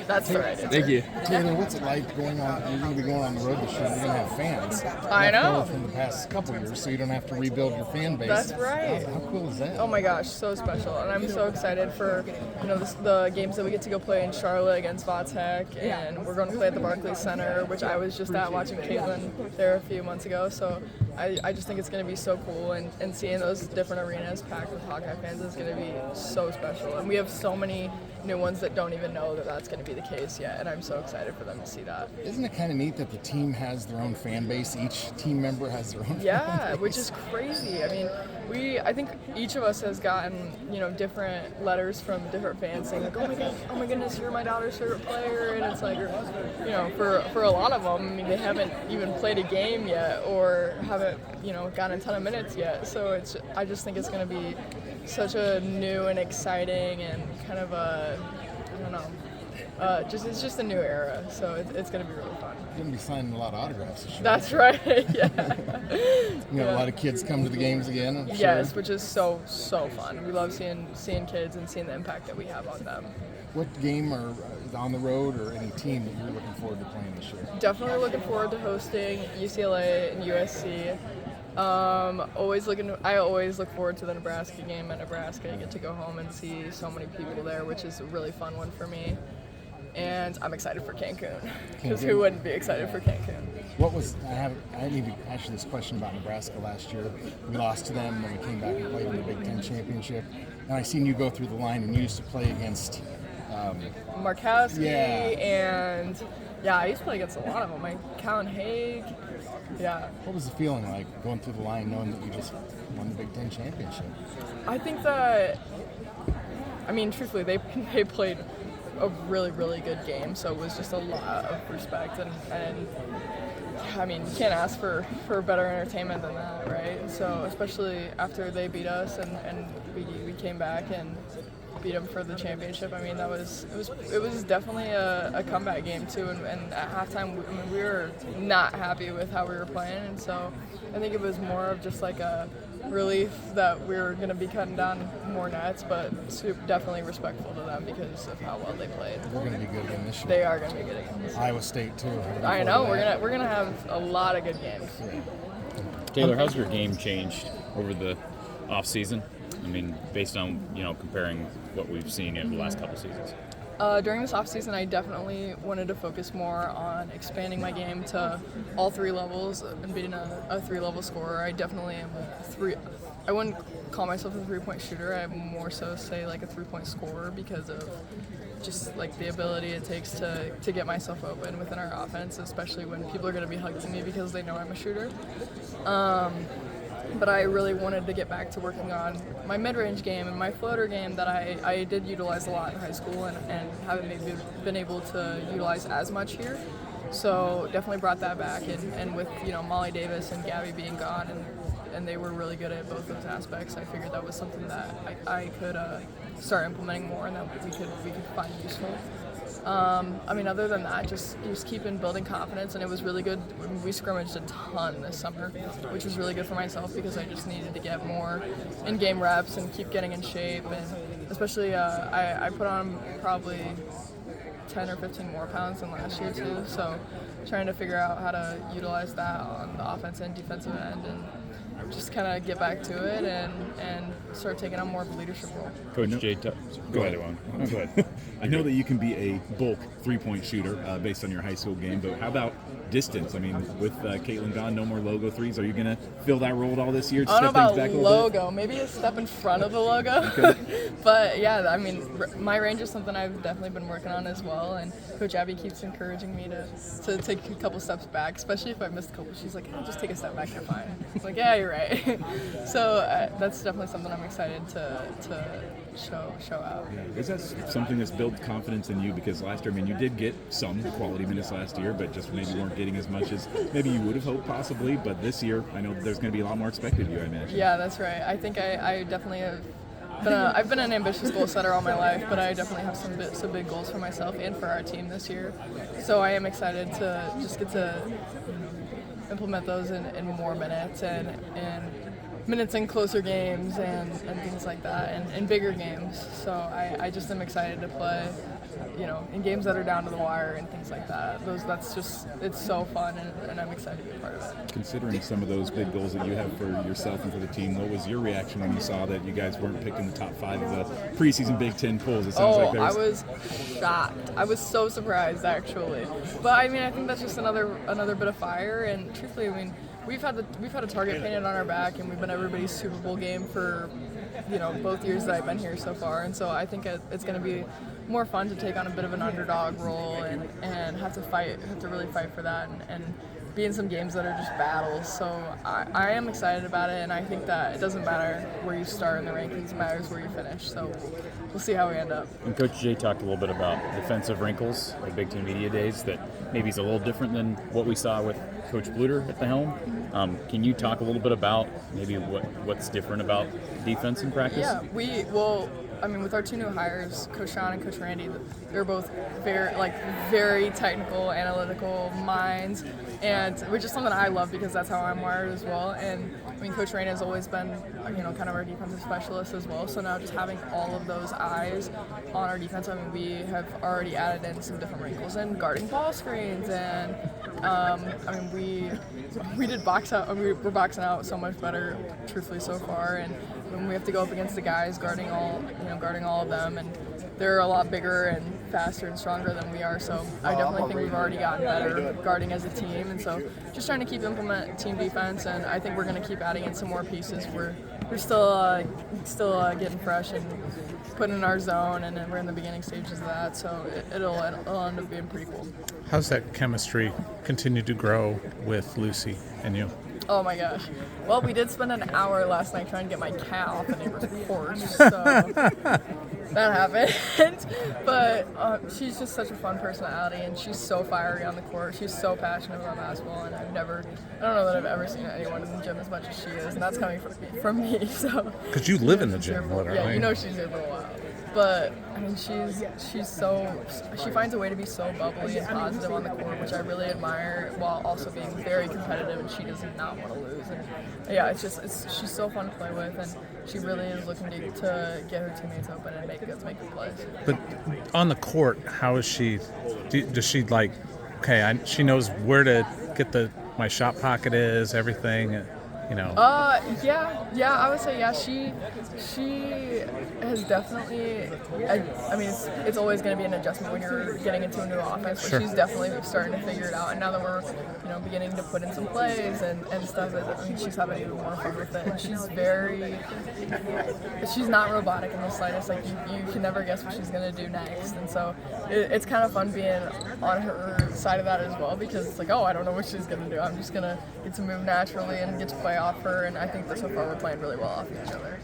That's the right answer. Thank you. Taylor, what's it like going on? You're going to be going on the road this year. You're going to have fans. I know. Left over from the past couple years, so you don't have to rebuild your fan base. That's right. How cool is that? Oh my gosh, so special, and I'm so excited for the games that we get to go play in Charlotte against Vatek, and we're going to play at the Barclays Center, which I was just at watching Caitlin there a few months ago. So I just think it's going to be so cool, and seeing those different arenas packed with Hawkeye fans is going to be so special. And we have so many new ones that don't even know that that's going to be the case yet, and I'm so excited for them to see that. Isn't it kind of neat that the team has their own fan base? Each team member has their own fan base. Which is crazy. I mean, I think each of us has gotten, different letters from different fans saying like, oh my goodness, you're my daughter's favorite player, and it's like, for a lot of them, I mean, they haven't even played a game yet or haven't, gotten a ton of minutes yet. So I just think it's going to be such a new and exciting and kind of it's just a new era, so it's going to be really fun. You're going to be signing a lot of autographs this year. That's right, yeah. You know, a lot of kids come to the games again, I'm sure. Yes, which is so fun. We love seeing kids and seeing the impact that we have on them. What game or on the road or any team that you're looking forward to playing this year? Definitely looking forward to hosting UCLA and USC. I always look forward to the Nebraska game at Nebraska. I get to go home and see so many people there, which is a really fun one for me. And I'm excited for Cancun, because who wouldn't be excited for Cancun? I need to ask you this question about Nebraska last year. We lost to them, and we came back and played in the Big Ten Championship. And I seen you go through the line, and you used to play against Markowski, and I used to play against a lot of them, like Callan Haig. Yeah. What was the feeling like going through the line knowing that you just won the Big Ten Championship? I think that, truthfully, they played a really, really good game, so it was just a lot of respect, and you can't ask for better entertainment than that, right? So especially after they beat us and we came back and beat them for the championship. It was definitely a comeback game too, and at halftime we were not happy with how we were playing, and so I think it was more of just like a relief that we were going to be cutting down more nets, but definitely respectful to them because of how well they played. They're going to be good again this year. They are going to be good again this year. Iowa State too. I know, we're gonna have a lot of good games. Taylor, how's your game changed over the off season? Based on comparing what we've seen over the last couple seasons. During this offseason, I definitely wanted to focus more on expanding my game to all three levels and being a three-level scorer. I definitely am I wouldn't call myself a three-point shooter. I more so say like a three-point scorer because of just like the ability it takes to get myself open within our offense, especially when people are going to be hugging me because they know I'm a shooter. But I really wanted to get back to working on my mid-range game and my floater game that I did utilize a lot in high school and haven't maybe been able to utilize as much here. So definitely brought that back, and with Molly Davis and Gabby being gone and they were really good at both those aspects, I figured that was something that I could start implementing more and that we could find useful. Other than that, just keeping building confidence, and it was really good. We scrimmaged a ton this summer, which was really good for myself because I just needed to get more in-game reps and keep getting in shape, and especially I put on probably 10 or 15 more pounds than last year too, so trying to figure out how to utilize that on the offensive and defensive end and just kind of get back to it and start taking on more of a leadership role. Coach Jay, go ahead. Go ahead. I know that you can be a bulk three-point shooter based on your high school game, but how about distance? With Caitlin gone, no more logo threes. Are you going to fill that role at all this year? I don't know about logo. Maybe a step in front of the logo. Okay. But yeah, my range is something I've definitely been working on as well, and Coach Abby keeps encouraging me to take a couple steps back, especially if I missed a couple. She's like, just take a step back, you're fine. It's like, yeah, you're right. So that's definitely something I'm excited to show out. Yeah. Is that something that's built confidence in you? Because last year, you did get some quality minutes last year, but just maybe weren't getting as much as maybe you would have hoped possibly. But this year, I know there's going to be a lot more expected of you, I imagine. Yeah, that's right. I think I definitely have. I've been an ambitious goal setter all my life, but I definitely have some big goals for myself and for our team this year. So I am excited to just get to implement those in more minutes and minutes in closer games and things like that and bigger games. So I just am excited to play in games that are down to the wire and things like that. It's so fun, and I'm excited to be a part of it. Considering some of those big goals that you have for yourself and for the team, what was your reaction when you saw that you guys weren't picked in the top 5 of the preseason Big Ten polls? It sounds like I was shocked. I was so surprised, actually. But I mean, I think that's just another bit of fire. And truthfully, I mean, we've had a target painted on our back, and we've been everybody's Super Bowl game for both years that I've been here so far. And so I think it's going to be more fun to take on a bit of an underdog role and have to really fight for that and be in some games that are just battles. So I am excited about it, and I think that it doesn't matter where you start in the rankings, it matters where you finish. So we'll see how we end up. And Coach Jay talked a little bit about defensive wrinkles at Big Ten Media Days that maybe is a little different than what we saw with Coach Bluter at the helm. Can you talk a little bit about maybe what's different about defense in practice? Yeah, with our 2 new hires, Coach Sean and Coach Randy, they're both very technical, analytical minds, and which is something I love because that's how I'm wired as well. And I mean, Coach Randy has always been, kind of our defensive specialist as well. So now just having all of those eyes on our defense, I mean, we have already added in some different wrinkles in guarding ball screens, and we did box out. We're boxing out so much better, truthfully, so far, and when we have to go up against the guys guarding all of them, and they're a lot bigger and faster and stronger than we are. So I definitely think we've already gotten better guarding as a team, and so just trying to keep implement team defense. And I think we're going to keep adding in some more pieces. We're still getting fresh and putting in our zone, and then we're in the beginning stages of that. So it'll end up being pretty cool. How's that chemistry continue to grow with Lucy and you? Oh my gosh. Well, we did spend an hour last night trying to get my cat off the neighbor's porch, so that happened. But she's just such a fun personality, and she's so fiery on the court. She's so passionate about basketball, and I don't know that I've ever seen anyone in the gym as much as she is, and that's coming from me. So. Because you live in the gym, literally. Yeah, she's here for a while. But I mean, she finds a way to be so bubbly and positive on the court, which I really admire, while also being very competitive, and she does not want to lose. And yeah, she's so fun to play with, and she really is looking to get her teammates open and make good plays. But on the court, how is she? Does she she knows where to get my shot pocket is, everything. Yeah, I would say she has definitely. I mean, it's always going to be an adjustment when you're getting into a new offense, but Sure. She's definitely starting to figure it out. And now that we're beginning to put in some plays and stuff, I mean, she's having even more fun with it. And she's not robotic in the slightest. Like you can never guess what she's going to do next, and so it's kind of fun being on her side of that as well, because it's like, oh, I don't know what she's going to do. I'm just going to get to move naturally and get to play off her, and I think that so far we're playing really well off each other.